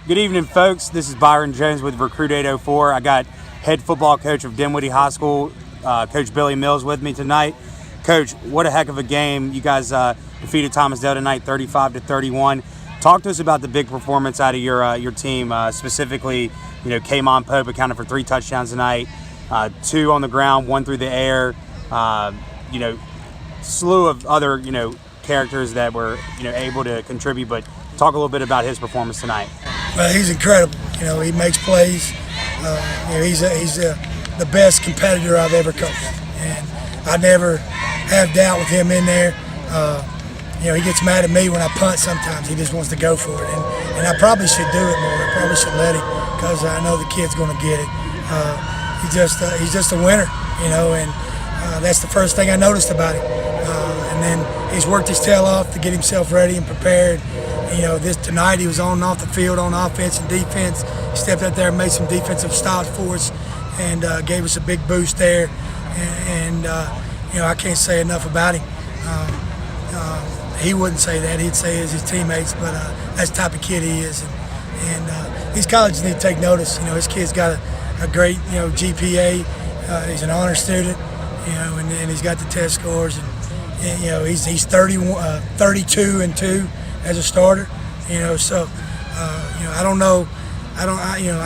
Good evening, folks. This is Byron Jones with Recruit 804. I got head football coach of Dinwiddie High School, Coach Billy Mills, with me tonight. Coach, what a heck of a game. You guys defeated Thomasdale tonight 35-31. Talk to us about the big performance out of your team, specifically, Kamon Pope accounted for 3 touchdowns tonight, 2 on the ground, 1 through the air, slew of other, characters that were, able to contribute, but talk a little bit about his performance tonight. Well, he's incredible. He makes plays. He's the best competitor I've ever coached, and I never have doubt with him in there. He gets mad at me when I punt sometimes. He just wants to go for it, and I probably should do it more. I probably should let him because I know the kid's going to get it. He's just a winner, and that's the first thing I noticed about him. And then he's worked his tail off to get himself ready and prepared. Tonight he was on and off the field on offense and defense. He stepped out there and made some defensive stops for us and gave us a big boost there. And I can't say enough about him. He wouldn't say that. He'd say it's his teammates, but that's the type of kid he is. And these colleges need to take notice. His kid's got a great, GPA. He's an honor student, and he's got the test scores. And he's 32-2 as a starter. I don't know. I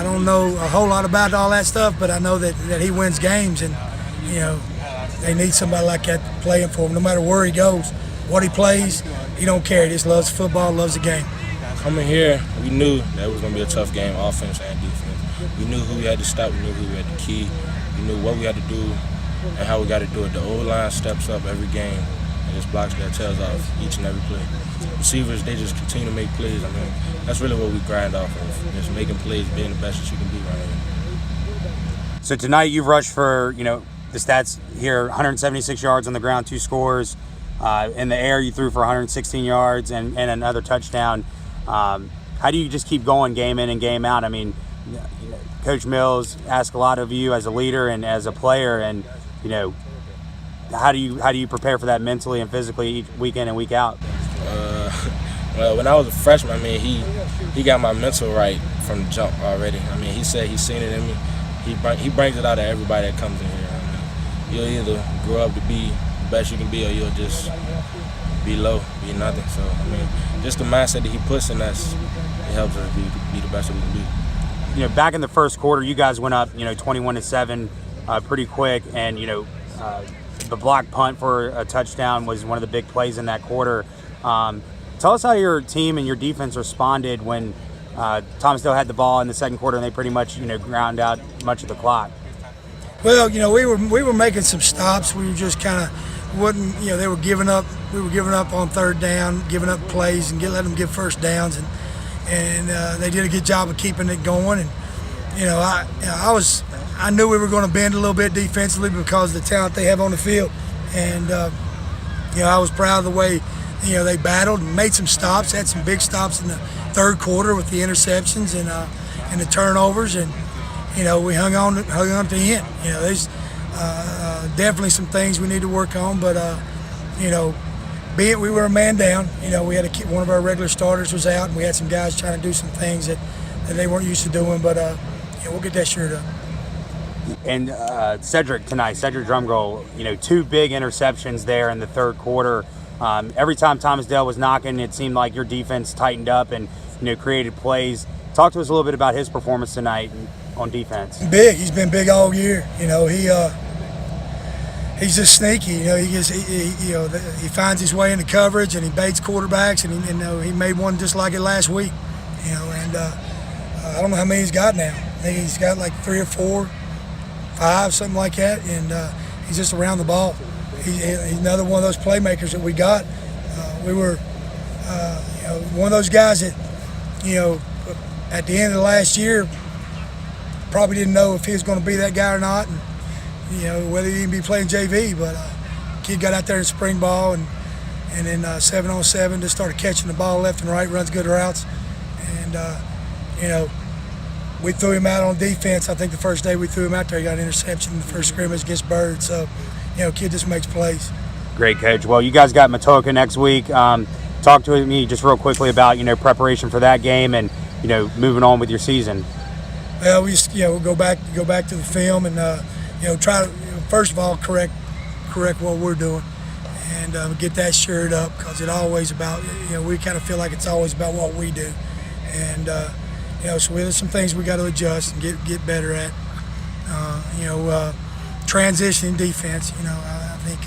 don't know a whole lot about all that stuff, but I know that he wins games, and they need somebody like that playing for him. No matter where he goes, what he plays, he don't care. He just loves football, loves the game. Coming here, we knew that it was going to be a tough game, offense and defense. We knew who we had to stop. We knew who we had to key. We knew what we had to do and how we got to do it. The O-line steps up every game and just blocks their tails off each and every play. Receivers, they just continue to make plays. That's really what we grind off of, just making plays, being the best that you can be right here. So tonight you've rushed for, the stats here, 176 yards on the ground, 2 scores. In the air, you threw for 116 yards and another touchdown. How do you just keep going game in and game out? Coach Mills asked a lot of you as a leader and as a player, and how do you prepare for that mentally and physically each week in and week out? Well, when I was a freshman, he got my mental right from the jump already. He said he's seen it in me. He brings it out of everybody that comes in here. You'll either grow up to be the best you can be, or you'll just be low, be nothing. So just the mindset that he puts in us, it helps us be the best that we can be. Back in the first quarter, you guys went up, 21-7, pretty quick, and the block punt for a touchdown was one of the big plays in that quarter. Tell us how your team and your defense responded when Thomasdale had the ball in the second quarter and they pretty much, ground out much of the clock. Well, we were making some stops. We were just kind of wouldn't, they were giving up. We were giving up on third down, giving up plays, and letting them get first downs, and they did a good job of keeping it going. And I knew we were going to bend a little bit defensively because of the talent they have on the field, and I was proud of the way they battled and made some stops, had some big stops in the third quarter with the interceptions and the turnovers, and we hung on to the end. There's definitely some things we need to work on, but be it we were a man down. We had one of our regular starters was out, and we had some guys trying to do some things that they weren't used to doing, but we'll get that shirt up. And Cedric Drumgold, 2 big interceptions there in the third quarter. Every time Thomasdale was knocking, it seemed like your defense tightened up and created plays. Talk to us a little bit about his performance tonight on defense. Big. He's been big all year. He's just sneaky. He finds his way into coverage and he baits quarterbacks, and he made one just like it last week. I don't know how many he's got now. I think he's got like 3 or 4, 5, something like that, and he's just around the ball. He's another one of those playmakers that we got. We were, one of those guys that, at the end of the last year, probably didn't know if he was going to be that guy or not, and whether he'd even be playing JV. But kid got out there in spring ball, and then 7-on-7 just started catching the ball left and right, runs good routes, and we threw him out on defense. I think the first day we threw him out there, he got an interception in the first scrimmage against Bird. So. Kid just makes plays. Great, Coach. Well, you guys got Matoka next week. Talk to me just real quickly about, preparation for that game and, moving on with your season? Well, we just go back to the film and try to first of all correct what we're doing and get that shored up, because it always about we kind of feel like it's always about what we do, and so there's some things we got to adjust and get better at. Transitioning defense. I think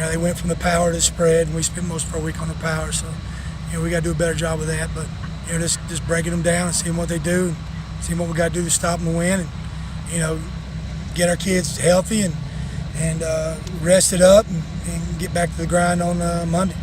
they went from the power to the spread, and we spent most of our week on the power, so we got to do a better job of that. But just breaking them down and seeing what they do, and seeing what we got to do to stop them and win, and get our kids healthy and rested up and get back to the grind on Monday.